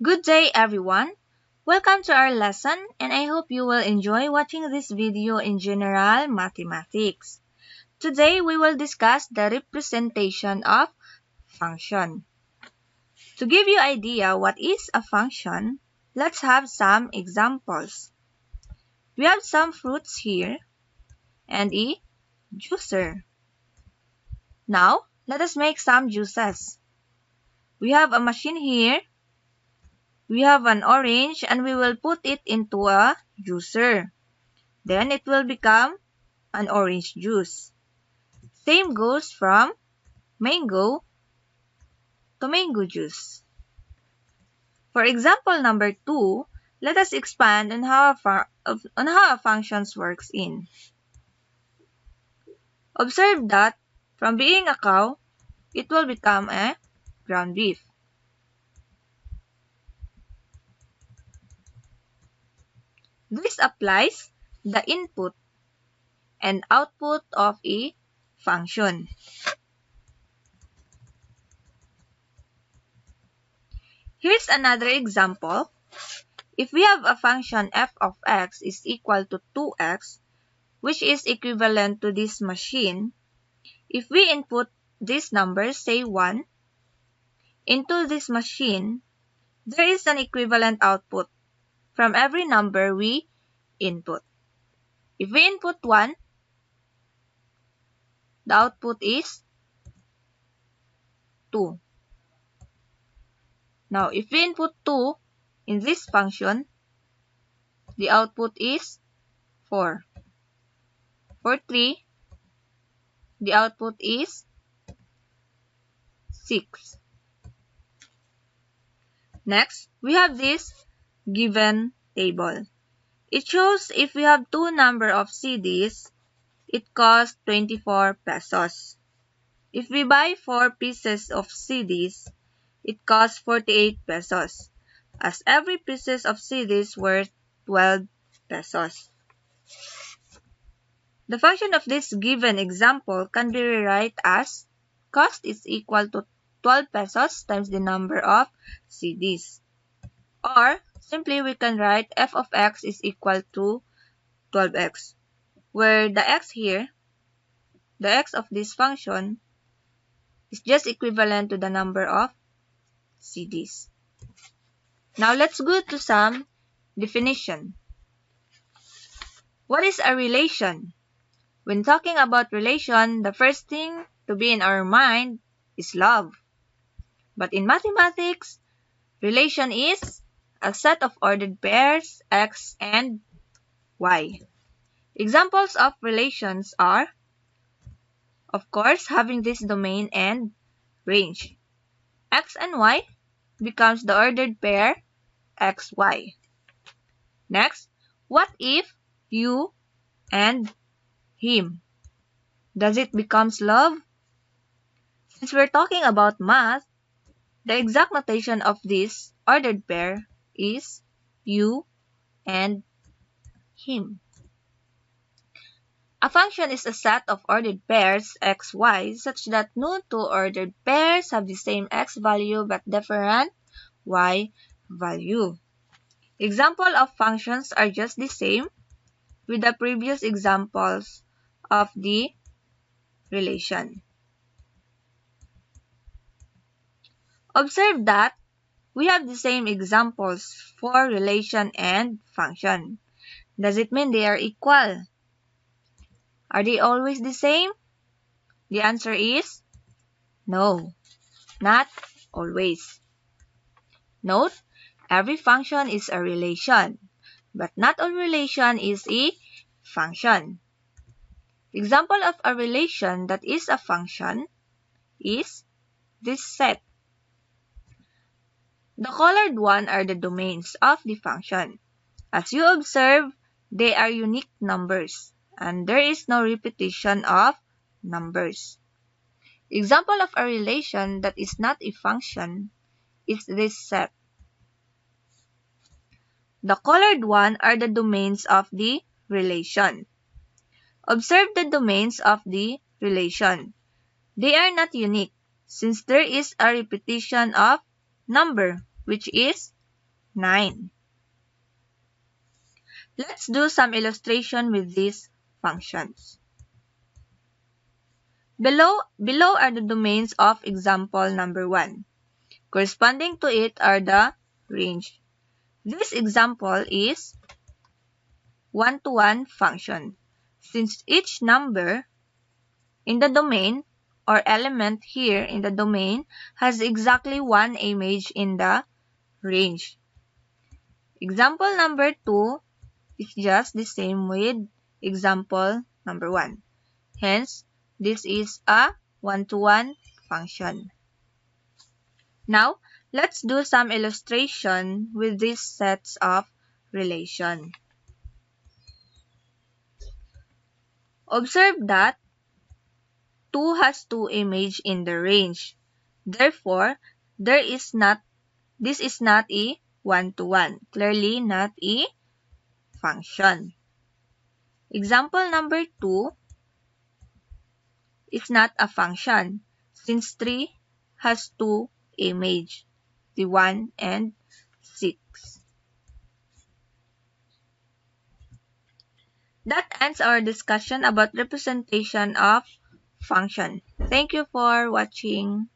Good day everyone! Welcome to our lesson and I hope you will enjoy watching this video in General Mathematics. Today we will discuss the representation of function. To give you idea what is a function, let's have some examples. We have some fruits here and a juicer. Now, let us make some juices. We have a machine here. We have an orange and we will put it into a juicer. Then it will become an orange juice. Same goes from mango to mango juice. For example number 2, let us expand on how a function works in. Observe that from being a cow, it will become a ground beef. This applies the input and output of a function. Here's another example. If we have a function f of x is equal to 2x, which is equivalent to this machine, if we input these numbers, say 1, into this machine, there is an equivalent output from every number we input. If we input 1, the output is 2. Now, if we input 2 in this function, the output is 4. For 3, the output is 6. Next, we have this given table. It shows if we have two number of CDs, it costs 24 pesos. If we buy 4 pieces of CDs, it costs 48 pesos, as every pieces of CDs worth 12 pesos. The function of this given example can be rewritten as cost is equal to 12 pesos times the number of CDs. Or, simply we can write f of x is equal to 12x, where the x here, the x of this function, is just equivalent to the number of CDs. Now let's go to some definition. What is a relation? When talking about relation, the first thing to be in our mind is love. But in mathematics, relation is a set of ordered pairs x and y. Examples of relations are, of course, having this domain and range. X and y becomes the ordered pair xy. Next, what if you and him? Does it becomes love? Since we're talking about math, the exact notation of this ordered pair is you and him. A function is a set of ordered pairs x, y such that no two ordered pairs have the same x value but different y value. Examples of functions are just the same with the previous examples of the relation. Observe that we have the same examples for relation and function. Does it mean they are equal? Are they always the same? The answer is no, not always. Note, every function is a relation, but not all relation is a function. Example of a relation that is a function is this set. The colored one are the domains of the function. As you observe, they are unique numbers, and there is no repetition of numbers. Example of a relation that is not a function is this set. The colored one are the domains of the relation. Observe the domains of the relation. They are not unique, since there is a repetition of number, which is 9. Let's do some illustration with these functions. Below are the domains of example number 1. Corresponding to it are the range. This example is one-to-one function. Since each number in the domain or element here in the domain has exactly one image in the range. Example number 2 is just the same with example number 1. Hence, this is a one-to-one function. Now, let's do some illustration with these sets of relation. Observe that 2 has 2 images in the range. Therefore, this is not a one-to-one. Clearly not a function. Example number 2 is not a function since 3 has 2 images, the 1 and 6. That ends our discussion about representation of function. Thank you for watching.